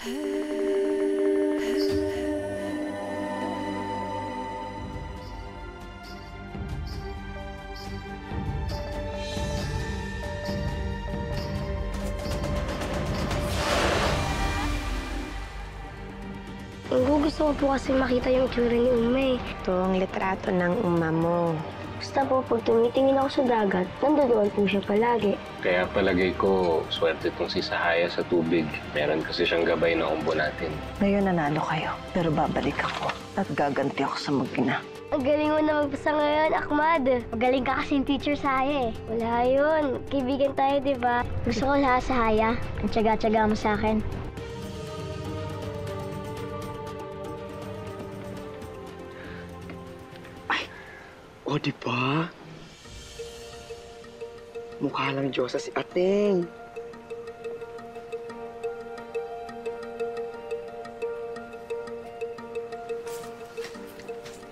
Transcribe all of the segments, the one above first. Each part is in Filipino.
Gusto ko po kasi makita yung itsura ni Ume. Ito ang litrato ng uma mo. Basta po, pag tumitingin ako sa dagat, nandoon po siya palagi. Kaya palagay ko, swerte itong si Sahaya sa tubig. Meron kasi siyang gabay na umbo natin. Ngayon nanalo kayo, pero babalik ako at gaganti ako sa mag-ina. Ang galing mo na magbasa ngayon, Ahmad. Magaling ka kasing teacher sa Haya eh. Wala yun. Kaibigan tayo, di ba? Gusto ko lahat sa Haya. Ang tsaga-tsaga mo sa akin. O, di ba? Mukha lang Diyosa si Ating.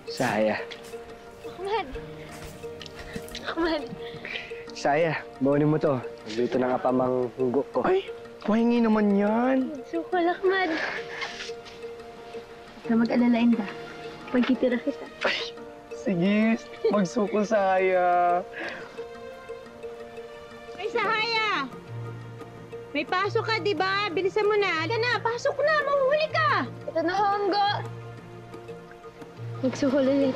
Saya. Ahmad! Ahmad! Saya, bawalin mo to. Nandito na nga pamang hugok ko. Ay, pahingi naman yan. Sukol, Ahmad. Na mag-alalain ka. Pagkitira kita. Ay, sige, magsuko Saya. Ay, Sahaya! May pasok ka, di ba? Bilisan mo na. Halika na, pasok na. Mahuhuli ka. Ito na, Honggo. Magsukol ulit.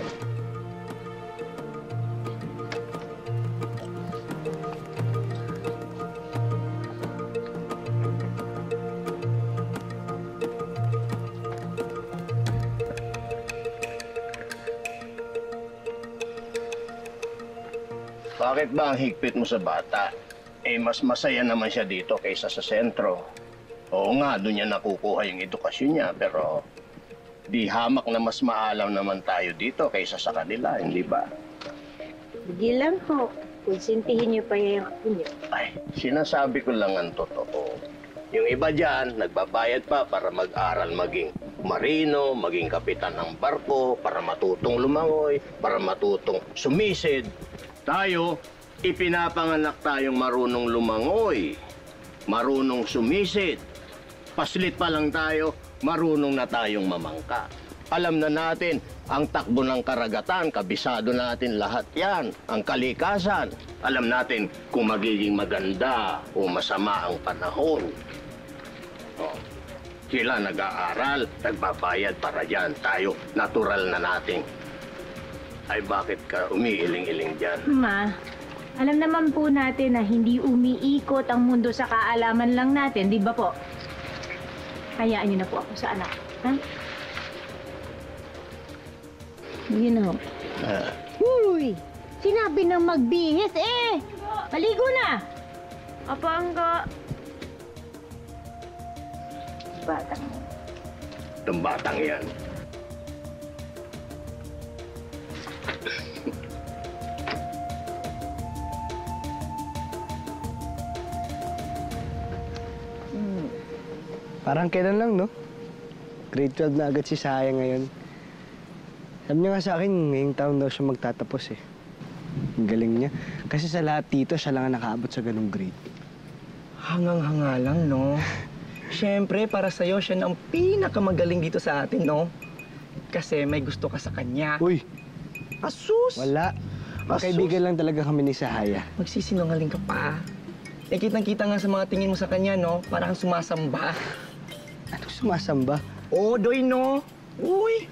Bakit ba ang higpit mo sa bata? Eh, mas masaya naman siya dito kaysa sa sentro. Oo nga, doon niya nakukuha yung edukasyon niya, pero di hamak na mas maalam naman tayo dito kaysa sa kanila, hindi ba? Sige lang po. Konsintihin niyo pa yung ako niyo. Ay, sinasabi ko lang ang totoo. Yung iba dyan, nagbabayad pa para mag-aral maging marino, maging kapitan ng barko, para matutong lumangoy, para matutong sumisid. Tayo, ipinapanganak tayong marunong lumangoy, marunong sumisid. Paslit pa lang tayo, marunong na tayong mamangka. Alam na natin, ang takbo ng karagatan, kabisado natin lahat yan. Ang kalikasan, alam natin kung magiging maganda o masama ang panahon. Oh, sila nag-aaral, nagbabayad para dyan. Tayo, natural na nating. Ay, bakit ka umiiling-iling dyan? Ma, alam naman po natin na hindi umiikot ang mundo sa kaalaman lang natin, di ba po? Hayaan niyo na po ako sa anak. Ha? Yun na. Uy! Sinabi nang magbihis eh! Maligo na! Apo, Honggo. Batang mo. Itong batang yan. Parang kailan lang, no? Grade 12 na agad si Saya ngayon. Sabi niya nga sa akin, ngayong taon daw siya magtatapos eh. Ang galing niya. Kasi sa lahat dito, siya lang ang nakaabot sa ganung grade. Hangang-hanga lang, no? Siyempre, para sa'yo, siya na ang pinakamagaling dito sa atin, no? Kasi may gusto ka sa kanya. Uy! Asus! Wala. Magkaibigan lang talaga kami ni Sahaya. Magsisinungaling ka pa. Eh, kitang-kita nga sa mga tingin mo sa kanya, no? Parang sumasamba. Anong sumasamba? Oo, Doy, no? Uy!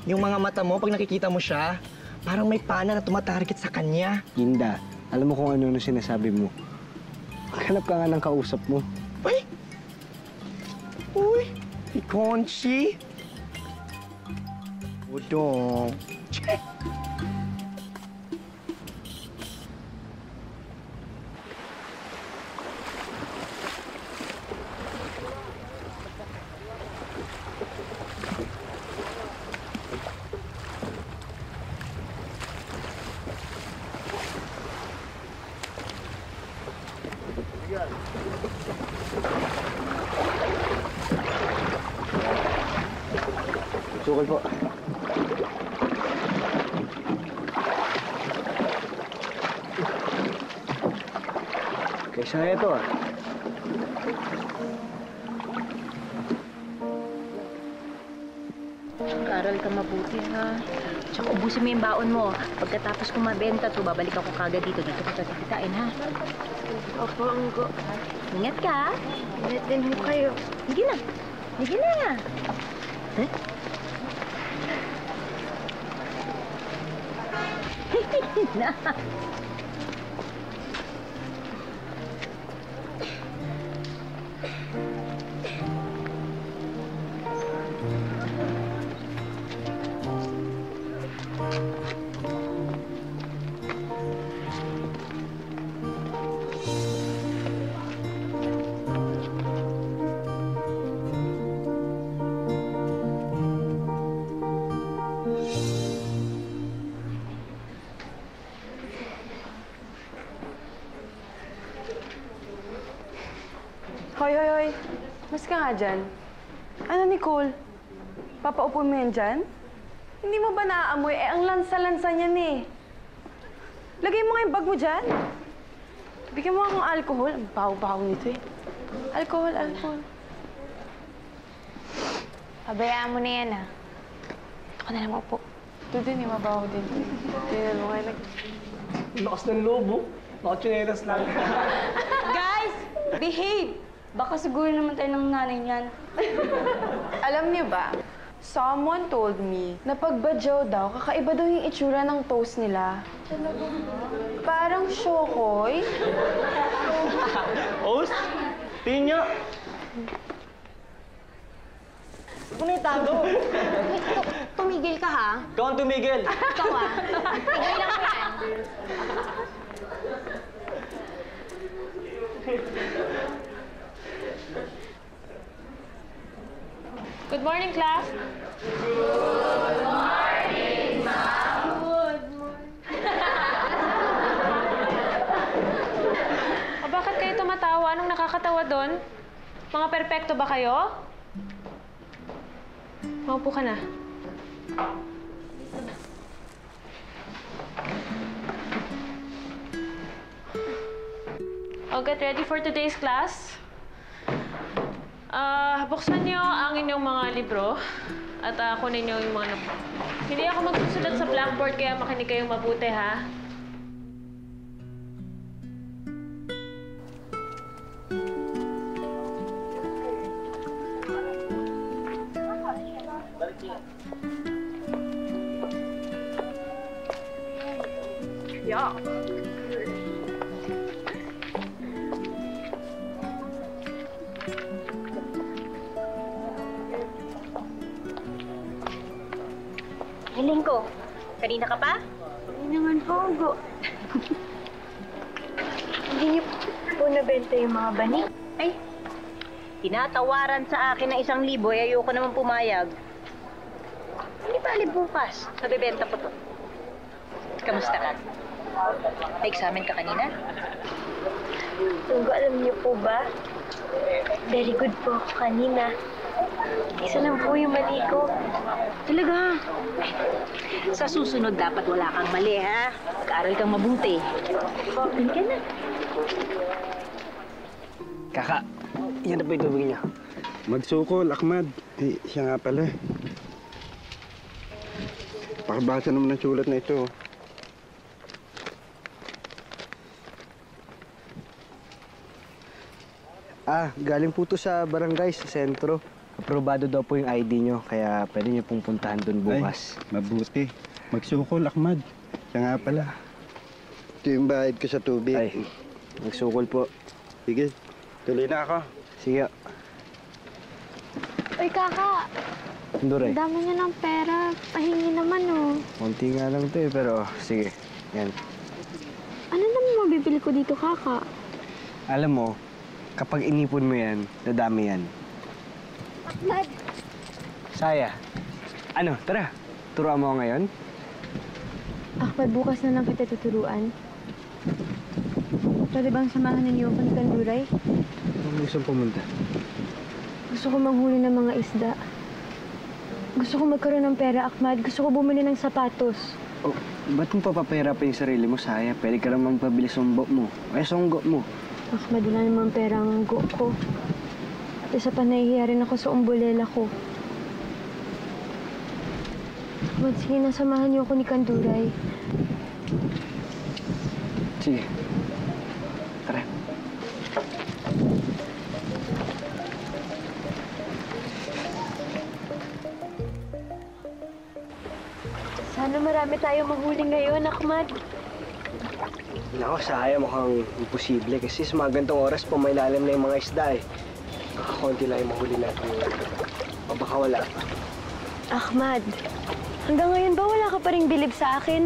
Yung mga mata mo, pag nakikita mo siya, parang may pana na tumatarget sa kanya. Hinda, alam mo kung ano sinasabi mo. Maghanap ka nga ng kausap mo. Uy! Uy! Si Conchi! Udong! Che! Sukal po. Kay Saya to ah. Mag-aral ka mabuti, ha? Tsaka ubusin mo yung baon mo. Pagkatapos kong mabenta to, babalik ako kagad dito. Dito ko tatikitain, ha? Opo, Anggo. Ingat ka, ha? Ingat din mo kayo. Sige na. Sige na. Huh? na. Hoy. Mas ka nga dyan. Ano, Nicole? Papaupo mo yan dyan? Hindi mo ba naaamoy? Ang lansa-lansa niyan eh. Lagay mo nga yung bag mo dyan. Bigyan mo akong alcohol. Ang baho-baho nito eh. Alcohol. Pabayaan mo na yan, ha? Ako na lang upo. Ito din eh, mabaho din. Tingnan mo nga Lakas ng lobo. Nakachinelas lang. Guys! Behave! Baka siguro naman tayo ng nanay niyan. Alam niyo ba, someone told me na pag badyaw daw, kakaiba daw yung itsura ng toast nila. Parang syokoy. Os? Tingin niya. Kung itago. Tumigil ka, ha? Ikaw ang tumigil. Ikaw, ha? Tigil lang yan. Good morning, class. Good morning, ma'am. Good morning. O, bakit kayo tumatawa? Anong nakakatawa doon? Mga perpekto ba kayo? Maupo ka na. O, get ready for today's class. Buksan niyo ang inyong mga libro at kunin niyo yung mga Hindi ako magsusulat sa blackboard kaya makinig kayong mabuti, ha? Yeah. Hiling ko. Kanina ka pa? Hindi naman po, Anggo. Hindi niyo po nabenta yung mga bani. Ay, tinatawaran sa akin ng 1,000 ay ayoko naman pumayag. Hindi bali bukas. Mabibenta ko to. Kamusta ka? May examen ka kanina? Anggo, alam niyo po ba? Very good po ako kanina. Isa lang po yung mali ko. Talaga? Sa susunod, dapat wala kang mali, ha? Mag-aaral kang mabuti. Open ka na. Kaka, yan na ba yung tubig niya? Magsukol, Ahmad. Siya nga pala. Pakabasa naman ang sulat na ito. Galing po to sa barangay, sa sentro. Aprobado daw po yung ID nyo, kaya pwede nyo pong puntahan doon bukas. Ay, mabuti. Magsukol, Ahmad. Siya nga pala. Ito yung bayad ko sa tubig. Ay, magsukol po. Sige, tuloy na ako. Sige. Uy, Kaka! Duray. Ang dami niyo ng pera. Pahingi naman, oh. Konti nga lang to eh, pero sige. Yan. Ano naman mabibili ko dito, Kaka? Alam mo, kapag inipon mo yan, dadami yan. Ahmad! Saya, ano, tara. Turuan mo ako ngayon? Ahmad, bukas na lang kita tuturuan. Pwede bang samahan ninyo ako ng Kanduray? Ano gusto pumunta? Gusto ko manghuli ng mga isda. Gusto ko magkaroon ng pera, Ahmad. Gusto ko bumili ng sapatos. Oh, ba't mo papapahirapan yung sarili mo, Saya? Pwede ka naman pabili sumbo mo. Ay, sunggo mo. Ahmad, wala namang pera ang go ko. At isa pa nahihiya rin ako sa umbulela ko. Ahmad, sige, nasamahan niyo ako ni Kanduray. Sige. Tara. Sana marami tayong mahuli ngayon, Ahmad. Nako, Sahaya, mukhang imposible kasi sa mga gantong oras pumailalim na yung mga isda eh. Kakakunti lang yung mahuli natin. O baka wala. Ahmad, hanggang ngayon ba wala ka pa ring bilib sa akin?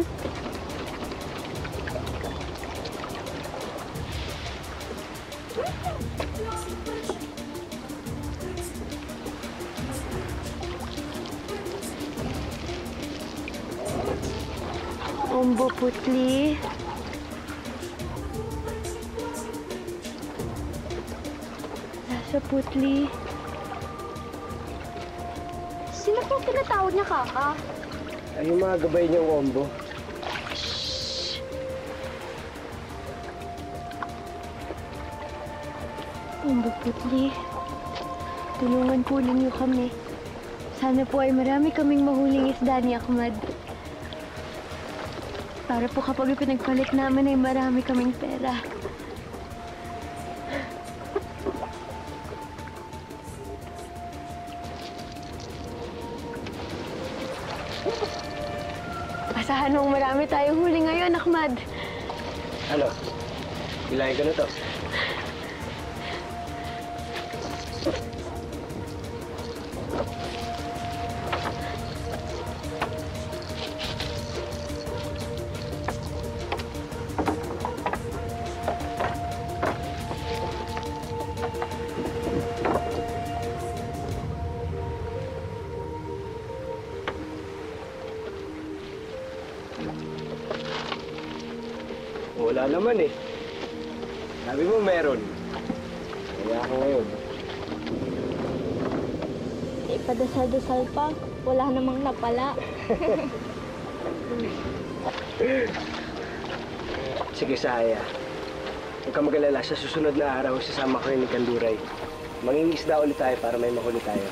Ombo putli. Nasa putli. Sino po tinatawag niya, Kaka? Ay, yung mga gabay niyong ombo. Ombo putli. Tulungan po ninyo kami. Sana po ay marami kaming mahuling isda ni Ahmad. Para po kapag pinagpalit namin ay marami kaming pera. Asahan mong marami tayong huli ngayon, Ahmad. Ano? Bilahin ko na to. Wala naman eh. Sabi mo meron. Kaya ako ngayon. Ipadasal-dasal pa. Wala namang napala. Sige, Sahaya. Huwag ka mag-alala. Sa susunod na araw, sasama ko ni Kanduray. Mangingisda ulit tayo para may mahuli tayo.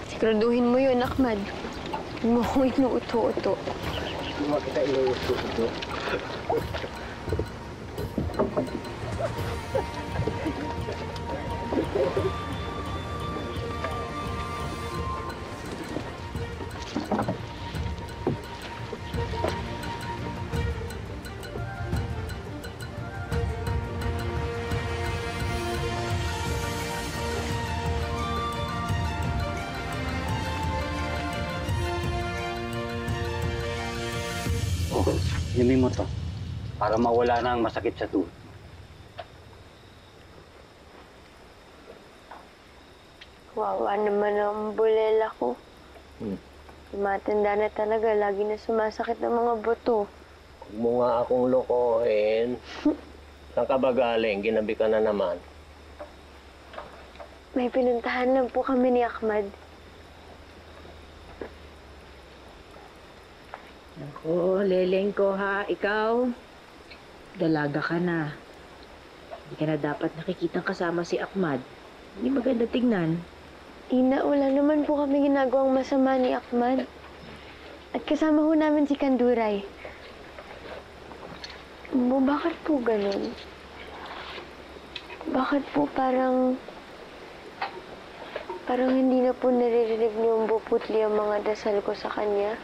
Siguraduhin mo yun, Ahmad. Huwag mo akong inuuto-uto. Hindi mo kita inuuto-uto. Inumin mo to para mawala na ang masakit sa tuhod. Wawa naman ang bulela ko. Matanda na talaga. Lagi na sumasakit ang mga buto. Huwag mo nga akong lokohin. Saan ka ba galing? Ginabi ka na naman. May pinuntahan lang po kami ni Ahmad. Ako, leleng ko ha. Ikaw, dalaga ka na. Hindi ka na dapat nakikitang kasama si Ahmad. Hindi maganda tignan. Ina, wala naman po kami ginagawang masama ni Ahmad. At kasama ho namin si Kanduray. Bakit po ganun? Bakit po parang hindi na po naririnig ni Ombo Putli ang mga dasal ko sa kanya?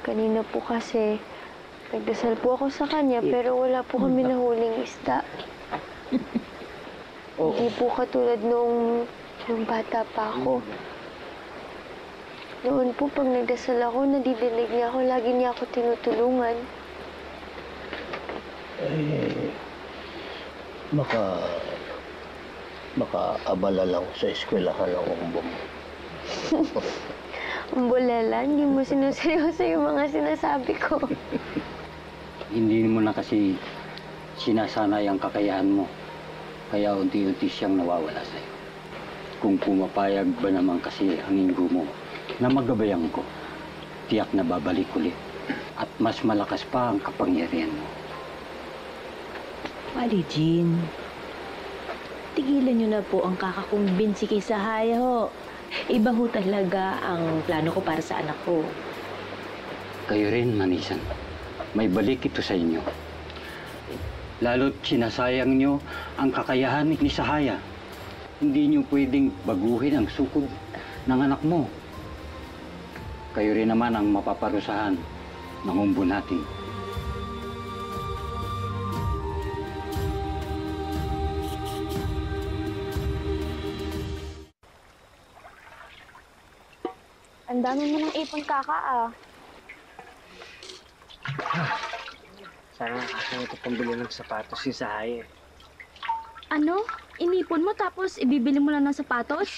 Kanina po kasi, nagdasal po ako sa kanya, pero wala po kami nahuling isda. Hindi po katulad nung bata pa ako. Noon po, pag nagdasal ako, nadidinig niya ako, lagi niya ako tinutulungan. Makaabala lang sa eskwelahan ng umbo mo. Umbolela, hindi mo sinuseryoso yung mga sinasabi ko. Hindi mo na kasi sinasanay ang kakayahan mo. Kaya unti-unti siyang nawawala sa'yo. Kung pumapayag ba naman kasi ang linggo mo na magabayan ko, tiyak na babalik ulit. At mas malakas pa ang kapangyarihan mo. Wali, Jean. tigilan niyo na po ang kakakumbinsi kay Sahaya ho. Iba ho talaga ang plano ko para sa anak ko. Kayo rin, Manisan. May balik ito sa inyo. Lalo't sinasayang nyo ang kakayahan ni Sahaya. Hindi nyo pwedeng baguhin ang sukod ng anak mo. Kayo rin naman ang mapaparusahan ng umbo natin. Ang dami mo ng ipon, Kaka, ah. Sana nakasama ito pambili ng sapatos si Sahaya. Ano? Inipon mo tapos ibibili mo lang ng sapatos?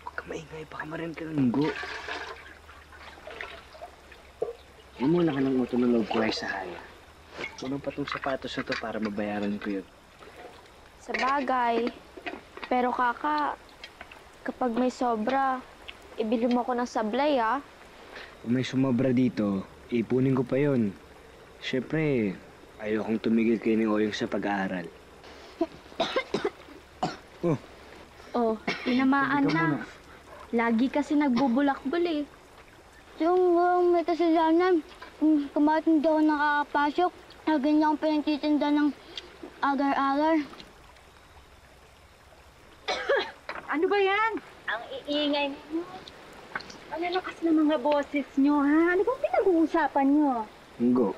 Huwag ka maingay, baka marin ka ng lunggo. Muna ka ng utang ng loob ko ay Sahaya. Kulang pa itong sapatos na to para mabayaran ko yun. Sa bagay. Pero, Kaka, kapag may sobra, ibili mo ko ng sablay, ah. Kung may sumobra dito, ipunin ko pa yun. Siyempre, ayokong tumigil kayo ni Oyong sa pag-aaral. Oh, tinamaan na. Lagi kasi nagbubulakbol eh. Yung may kasalanan, kumain hindi ako nakakapasok. Ganyan akong pinagtitinda ng agar-agar. Ano ba yan? Ang iingay mo. Ang lakas ng mga boses nyo, ha? Ano bang pinag-uusapan nyo? Nggo,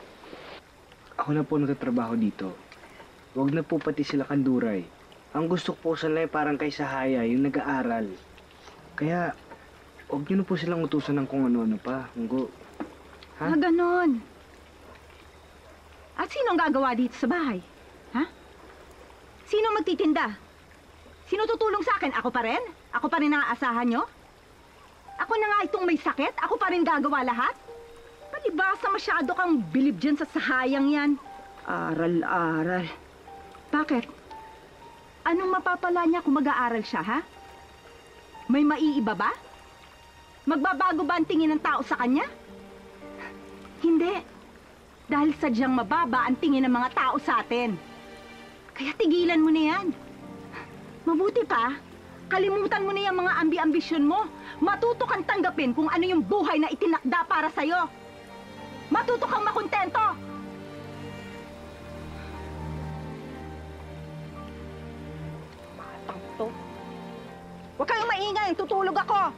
ako na po nagtatrabaho dito. Huwag na po pati sila kanduray. Ang gusto ko po sila parang kay Sahaya, yung nag-aaral. Kaya, huwag niyo na po silang utusan ng kung ano-ano pa. Nggo. Ha? Ganon. At sino ang gagawa dito sa bahay? Ha? Sino magtitinda? Sino tutulong sa akin? Ako pa rin? Ako pa rin ang aasahan nyo? Ako na nga itong may sakit? Ako pa rin gagawa lahat? Palibasa masyado kang bilib dyan sa Sahayang yan. Aral-aral. Bakit? Anong mapapala niya kung mag-aaral siya, ha? May maiiba ba? Magbabago ba ang tingin ng tao sa kanya? Hindi. Dahil sadyang mababa ang tingin ng mga tao sa atin. Kaya tigilan mo na yan. Mabuti pa, kalimutan mo na yung mga ambi-ambisyon mo. Matuto kang tanggapin kung ano yung buhay na itinakda para sa'yo. Matuto kang makontento. Huwag kayong maingay, tutulog ako.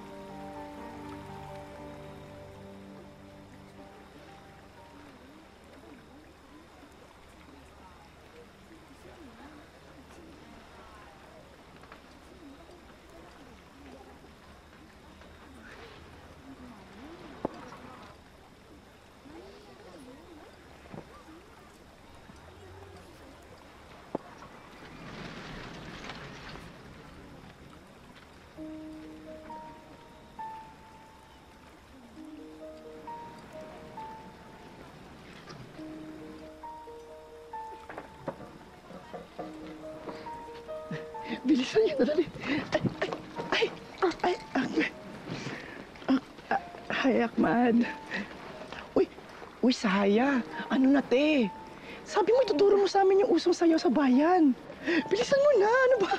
Bilisan niyo, dali. Ay, Ahmad. Uy, Sahaya. Ano na, te? Sabi mo, ituturo mo sa amin yung usong sayaw sa bayan. Bilisan mo na, ano ba?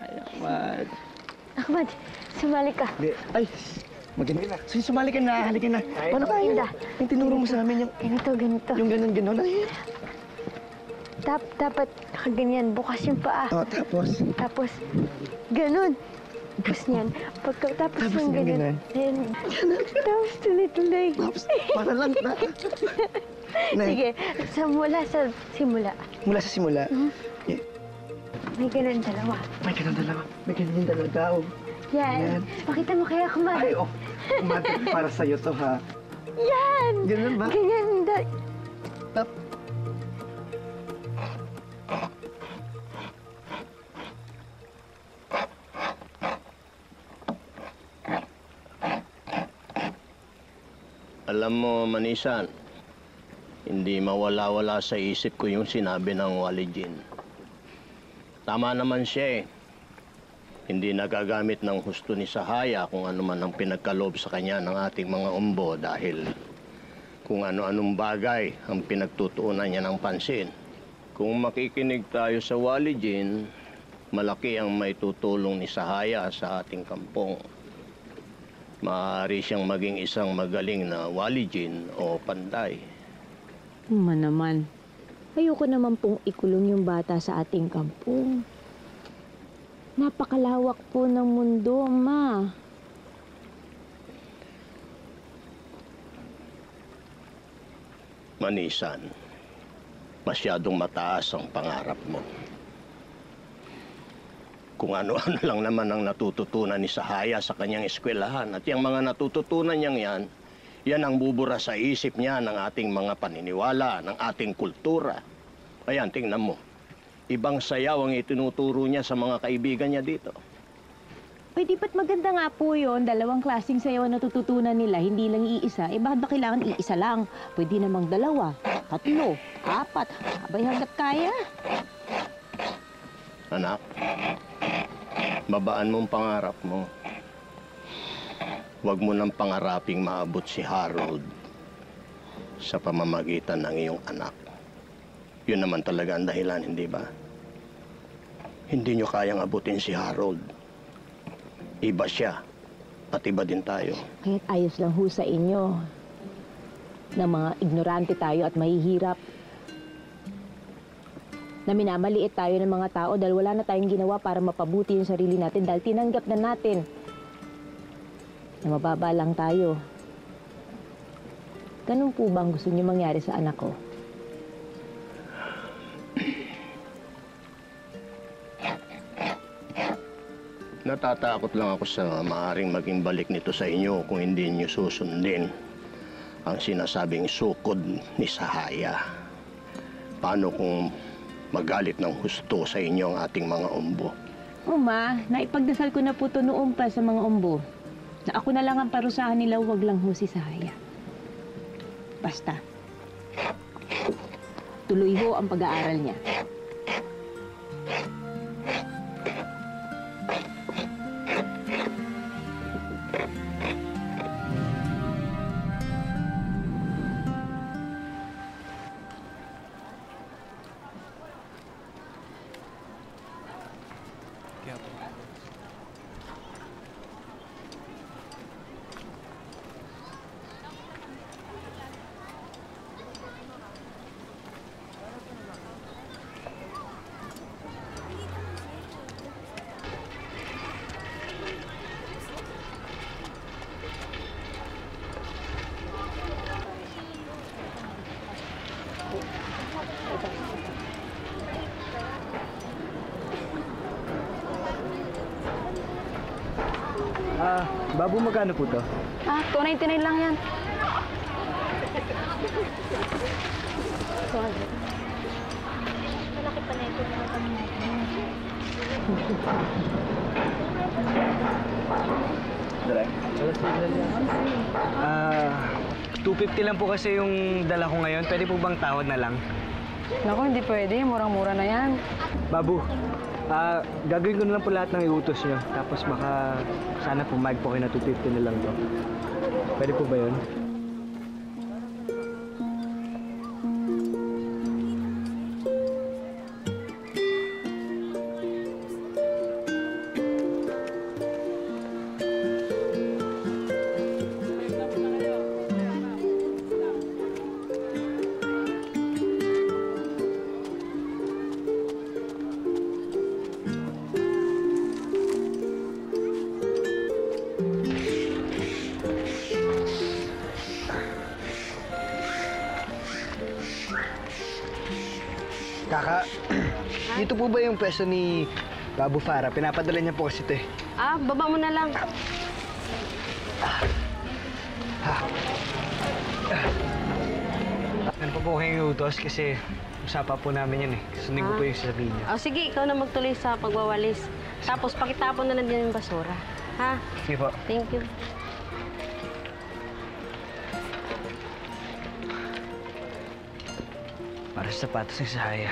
Ay, Ahmad. Ahmad, sumali ka. Ay, magaling na. Sige, sumali ka na, halika na. Paano kaya yung tinuro mo sa amin yung... Ganito. Yung ganon-ganon. Ano yun? Dapat nakaganyan, bukas yung paa. Oh, tapos? Tapos, ganun. Tapos niyan, pagkatapos Tapos ng ng ganun, then, tapos tuloy-tuloy. Tapos, para lang na. Sige, mula sa simula. Mula sa simula? Yeah. May ganun dalawa. May ganun dalawa. May ganun talaga, oh. Yan. Pakita mo kaya, Ahmad. Ay, oh. Ahmad, para sa'yo to, ha? Yan! Ganun ba? Ganyan. Alam mo, Manisan, hindi mawala-wala sa isip ko yung sinabi ng Walijin. Tama naman siya eh. Hindi nagagamit ng husto ni Sahaya kung ano man ang pinagkaloob sa kanya ng ating mga umbo dahil kung ano-anong bagay ang pinagtutuunan niya ng pansin. Kung makikinig tayo sa Walijin, malaki ang may tutulong ni Sahaya sa ating kampong. Maaari siyang maging isang magaling na walijin o panday. Naman. Ayoko naman pong ikulong yung bata sa ating kampong. Napakalawak po ng mundo, Ma. Manisan, masyadong mataas ang pangarap mo. Kung ano-ano lang naman ang natututunan ni Sahaya sa kanyang eskwelahan at yung mga natututunan niyang yan ang bubura sa isip niya ng ating mga paniniwala, ng ating kultura. Ayan, tingnan mo. Ibang sayaw ang itinuturo niya sa mga kaibigan niya dito. Pwede ba't maganda nga po yun? 2 klaseng sayaw na natututunan nila, hindi lang iisa. Eh, bakit ba kailangan iisa lang? Pwede namang 2, 3, 4, abay hanggat kaya. Anak, babaan mong pangarap mo. Huwag mo nang pangaraping maabot si Harold sa pamamagitan ng iyong anak. Yun naman talaga ang dahilan, hindi ba? Hindi nyo kayang abutin si Harold. Iba siya at iba din tayo. Kaya't ayos lang ho sa inyo na mga ignorante tayo at mahihirap. Na minamaliit tayo ng mga tao dahil wala na tayong ginawa para mapabuti yung sarili natin dahil tinanggap na natin na mababa lang tayo. Ganun po ba ang gusto niyo mangyari sa anak ko? Natatakot lang ako sa maaaring maging balik nito sa inyo kung hindi niyo susundin ang sinasabing sukod ni Sahaya. Paano kung magalit ng husto sa inyo ang ating mga umbo? Ma, naipagdasal ko na po ito noon pa sa mga umbo. Na ako na lang ang parusahan nila, wag lang ho si Sahaya. Basta, tuloy ho ang pag-aaral niya. Babu, magkano po to? 299 lang yan. Malaki pa na ito na kami. 250 lang po kasi yung dala ko ngayon. Pwede po bang tawad na lang? Naku, hindi pwede. Murang-mura na yan. Babu, gagawin ko na lang po lahat ng iutos nyo. Tapos baka sana pumayag po kayo na 250 na lang to. Pwede po ba yun? Kaka, dito po ba yung pwesto ni Babu Farah? Pinapadala niya po kasi ito eh. Baba mo na lang. Ano pa po kayong utos kasi usapan po namin yan eh. Sundin ko po yung sasabihin niya. Sige, ikaw na magtuloy sa pagwawalis. Tapos pakitapon na lang din yung basura. Ha? Sige po. Thank you. Para sa sapatos ni Sahaya.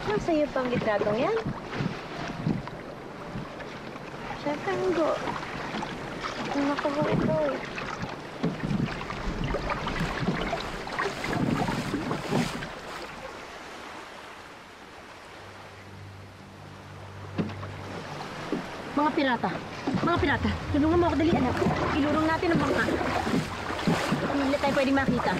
Nasa iyo pang litratong yan? Tatanggo. Anak ko ito eh. Mga pirata! Mga pirata! Tulungan mo ako dali, anak. Ilurong natin ang bangka. Hindi tayo pwede makita.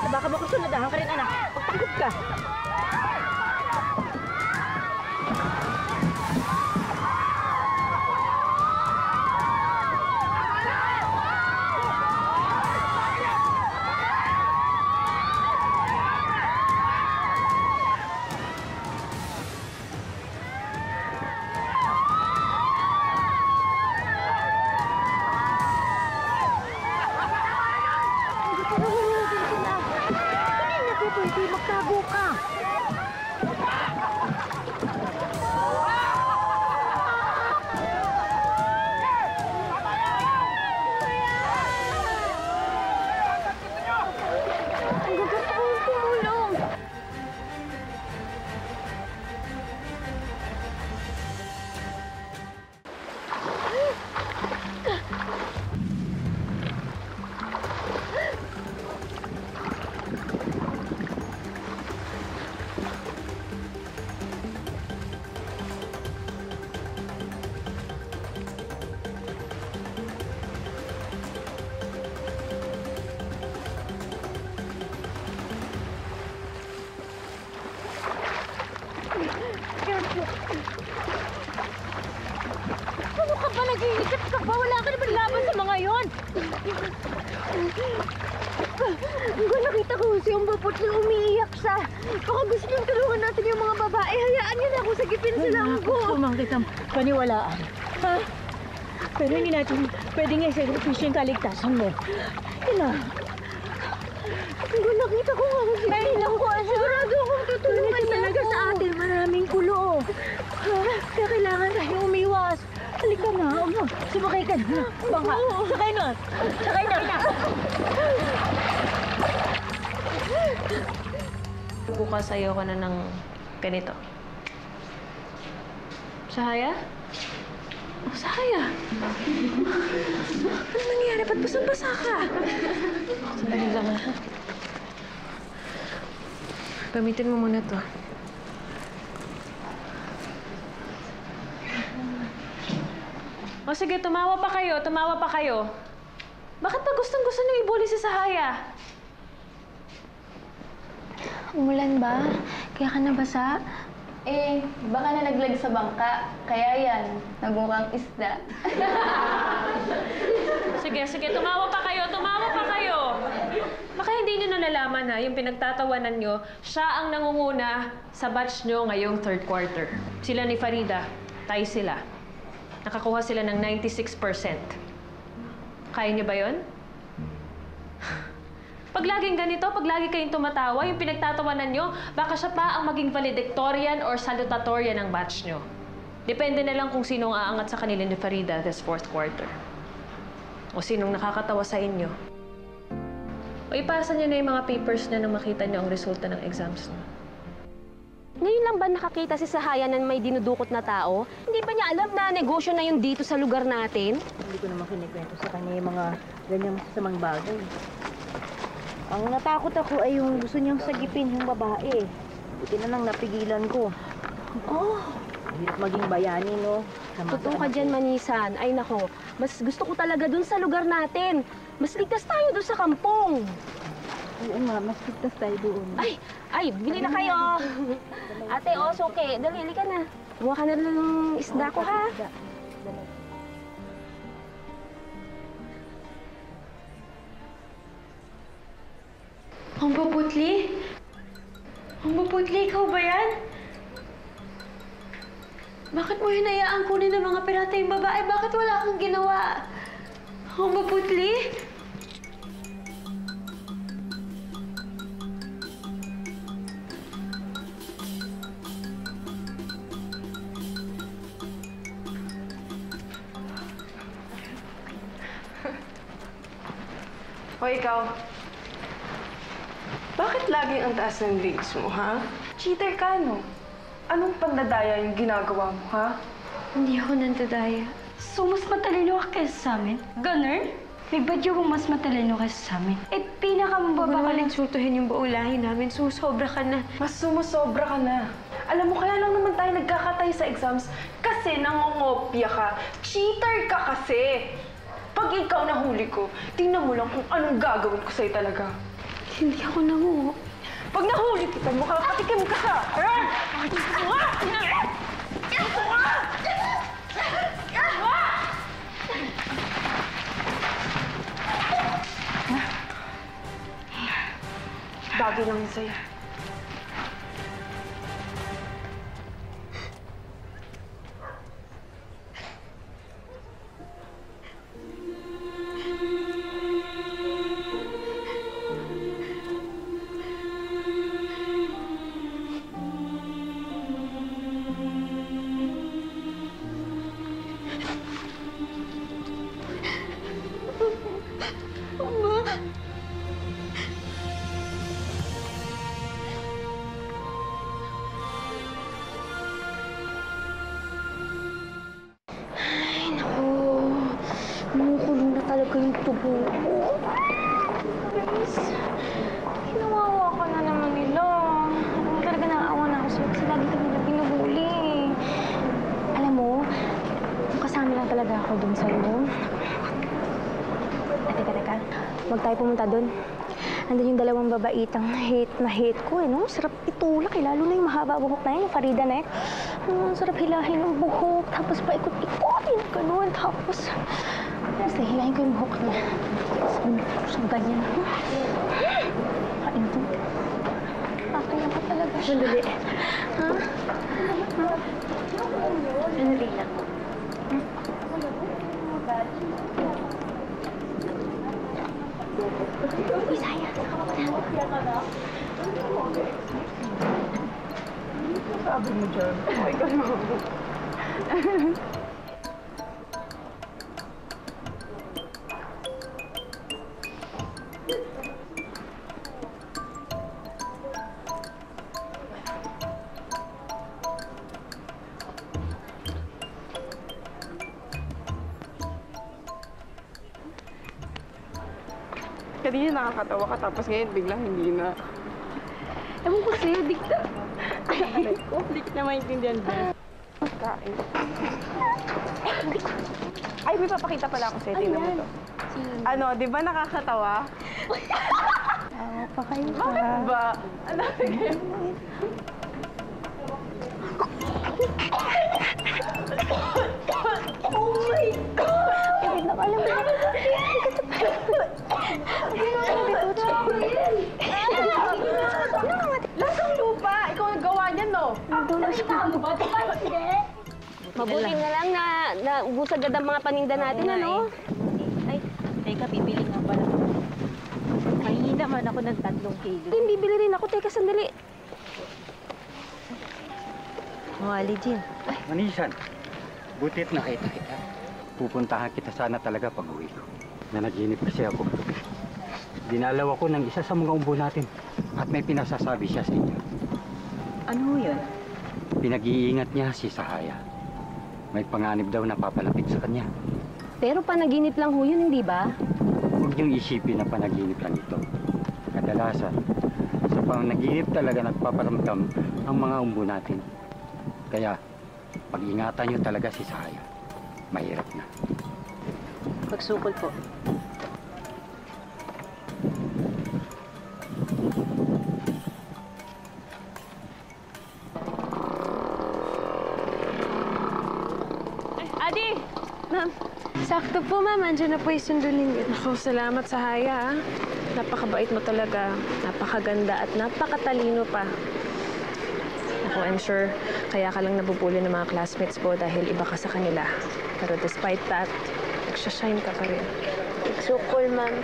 Baka makusunadahan ka rin, anak. Pagtangkot ka. Magtago ka! Ang gagat akong tumulong! Ano ka ba? Nag-iisip ka ba? Wala ka naman laban sa mga yon. Nakita ko si Umbapot na umiiyak siya. Baka gusto niyang tulungan natin yung mga babae. Hayaan niyo na ako sa gipin sa langgo. Sumang kitang paniwalaan. Ha? Pero hindi natin pwedeng i-sacrifice yung kaligtasan mo. Ina. Nakita ko nga si Ina ko. Sigurado akong tutulungan niya talaga sa atin. Maraming kulo. Kaya kailangan tayo umiwas. Halika na. Sumakay ka na. Bangka. Sakay na. Sakay na. Bukas ayoko na ng ganito. Sahaya? Oh, Sahaya! Ano nangyari? Ba't basang-basa ka? Sandali lang ha. Gamitin mo muna to. O sige, tumawa pa kayo. Tumawa pa kayo. Bakit ba gustong-gusto niyo ibuli si Sahaya? Umulan ba? Kaya ka nabasa? Eh, baka nalaglag sa bangka. Kaya yan, nagmukhang isda. Sige, tumawa pa kayo, tumawa pa kayo. Baka hindi nyo nalalaman ha, yung pinagtatawanan nyo, siya ang nangunguna sa batch nyo ngayong third quarter. Sila ni Farida, tayo sila. Nakakuha sila ng 96%. Kaya nyo ba yun? Pag laging ganito, pag lagi kayong tumatawa, yung pinagtatawanan nyo, baka siya pa ang maging valedictorian or salutatorian ng batch nyo. Depende na lang kung sinong aangat sa kanila ni Farida this fourth quarter. O sinong nakakatawa sa inyo. O ipasa nyo na yung mga papers na nang makita nyo ang resulta ng exams nyo. Ngayon lang ba nakakita si Sahaya na may dinudukot na tao? Hindi ba niya alam na negosyo na yung dito sa lugar natin? Hindi ko naman kinikwento sa kanya yung mga ganyang masasamang bagay. Ang natakot ako ay yung gusto niyang sagipin yung babae. Buti na lang napigilan ko. Oh! Hirap maging bayani, no? Totoo ka dyan, Manisan. Ay nako, mas gusto ko talaga dun sa lugar natin. Mas ligtas tayo dun sa kampong. Oo nga, mas ligtas tayo doon. Ay, bili na kayo. Ate, Osoke, dali ka na. Buha ka na lang ng isda ko, ha? Ang Puputli? Ang Puputli, ikaw ba yan? Bakit mo hinayaan kunin ng mga pirata yung babae? Bakit wala kang ginawa? Ang Puputli? O ikaw, bakit laging ang taas ng grades mo, ha? Cheater ka, no? Anong pandadaya yung ginagawa mo, ha? Hindi ako nandadaya. So, mas matalino ka kaysa sa amin? Ganun? May badyo kung mas matalino kaysa sa amin. Eh, pinakamababa ka lang insultuhin yung buong lahi namin. Susobra ka na. Mas sumusobra ka na. Alam mo, kaya lang naman tayo nagkakatay sa exams kasi nangongopya ka. Cheater ka kasi. Pag ikaw nahuli ko, tingnan mo lang kung anong gagawin ko sa'yo talaga. Hindi ako nanguho. Pag nahuli kita, makakatikim ka sa... Bagay lang yun sa'yo. Kumukulong na talaga yung tubo ko. Guys, kinawawa ka na naman nila. Alam mo talaga naawa na ako sa'yo kasi lagi ka nila binubuli. Alam mo, kasama lang talaga ako dun sa'yo. Teka. Huwag tayo pumunta dun. Andun yung dalawang babaitang hate ko eh, no? Sarap itulak eh, lalo na yung mahaba buhok na yun, yung Farida na yun. Sarap hilahin yung buhok, tapos paikot-ikotin, ganun. Tapos hilahin ko yung buhok niya. So, ganyan. Kain to. Akin na pa talaga siya. Sandali. Ha? Sandali lang. Uy, sayang. Sabi mo dyan. Ay, ganun. Kanina nakakatawa ka, tapos ngayon biglang hindi na. Ewan ko sa'yo, di ka. Hindi ka na maintindihan dyan. Kain. Ay, may papakita pala ako sa'yo. Tingnan mo to. Ano, di ba nakakatawa? Oo, pa kayo pa. Bakit ba? Ano kayo? Oh my God! Alam mo na. Lasang lupa! Ikaw naggawa niyan, no? Mabuti na lang na ubus agad ang mga paninda natin, ano? Ay, teka, bibili nga pala. Mahingi naman ako ng 3 kilo. Din, bibili rin ako. Teka, sandali. Ali, Jean. Manisan, buti't nakita kita. Pupuntahan kita sana talaga pag uwi ko. Nanaginip kasi ako. Dinalaw ako ng isa sa mga umbo natin at may pinasasabi siya sa inyo. Ano yun? Pinag-iingat niya si Sahaya. May panganib daw na papalapit sa kanya. Pero panaginip lang ho yun, hindi ba? Huwag niyong isipin na panaginip lang ito. Kadalasan, sa panaginip talaga nagpaparamdam ang mga umbo natin. Kaya, pag-ingatan niyo talaga si Sahaya. Mahirap na. Pagsukol po. Adi! Ma'am, sakto po, ma'am. Andiyan na po yung sundo ninyo. Ako, salamat sa Haya. Napakabait mo talaga. Napakaganda at napakatalino pa. Ako, I'm sure kaya ka lang nabubuli ng mga classmates ko dahil iba ka sa kanila. Pero despite that, nagsashine ka pa rin. So cool, ma'am.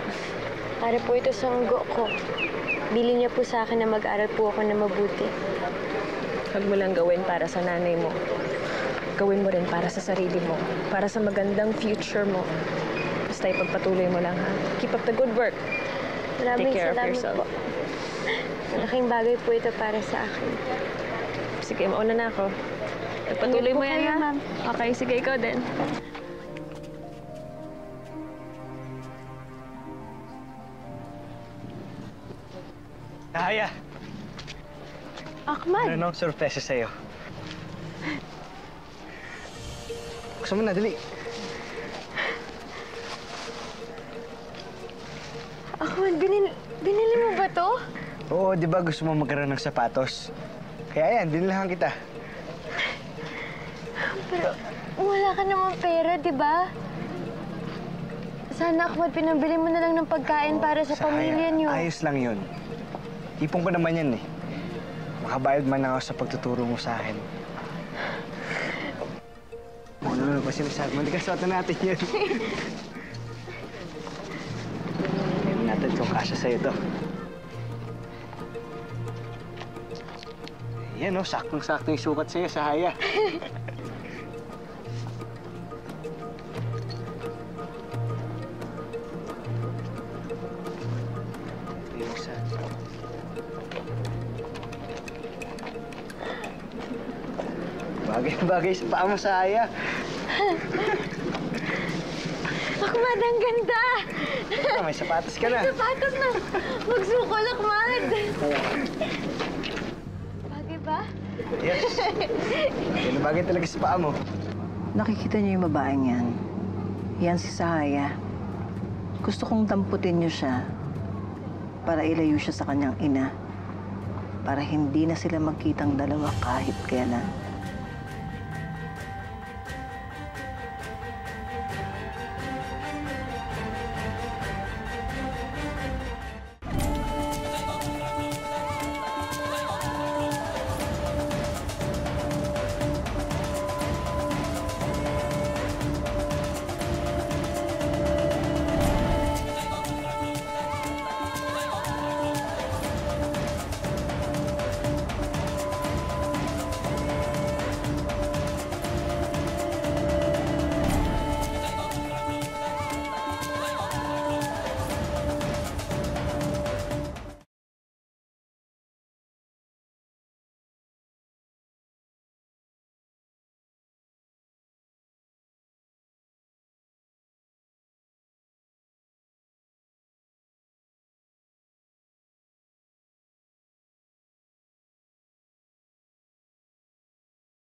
Para po ito sa anggo ko. Bili niya po sa akin na mag-aral po ako na mabuti. Huwag mo lang gawin para sa nanay mo. Gawin mo rin para sa sarili mo. Para sa magandang future mo. Basta ipagpatuloy mo lang, ha? Keep up the good work. Maraming Take care of salamat yourself. po. Malaking bagay po ito para sa akin. Sige, mauna na ako. Pagpatuloy Ingat po mo yan, kayo, ha? ma'am. Okay, sige, ikaw din. Sahaya! Ahmad! Ano sorpresa sa'yo? Gusto mo na, dali. Ahmad, binili mo ba to? Oo, di ba gusto mo magkaroon ng sapatos? Kaya yan, binilahan kita. Pero wala ka namang pera, di ba? Sana, Ahmad, pinabili mo na lang ng pagkain para sa pamilya niyo. Ayos lang yun. Ipon ko naman yan eh. Makabayad man ako sa pagtuturo mo sa akin. Ano ba sinasabi mo? Hindi ka suotan natin yun. Tingnan natin kung kasya sa'yo to. Yan oh, saktong-sakto yung sukat sa'yo, Sahaya. Bagay-bagay sa paa mo, Sahaya. Ahmad, ang ganda! May sapatos ka na. May sapatos na! Magsukol, Ahmad! Bagay ba? Yes. Bagay na bagay talaga sa paa mo. Nakikita niyo yung babaeng yan? Yan si Sahaya. Gusto kong damputin niyo siya para ilayo siya sa kanyang ina. Para hindi na sila magkitang dalawa kahit kailan.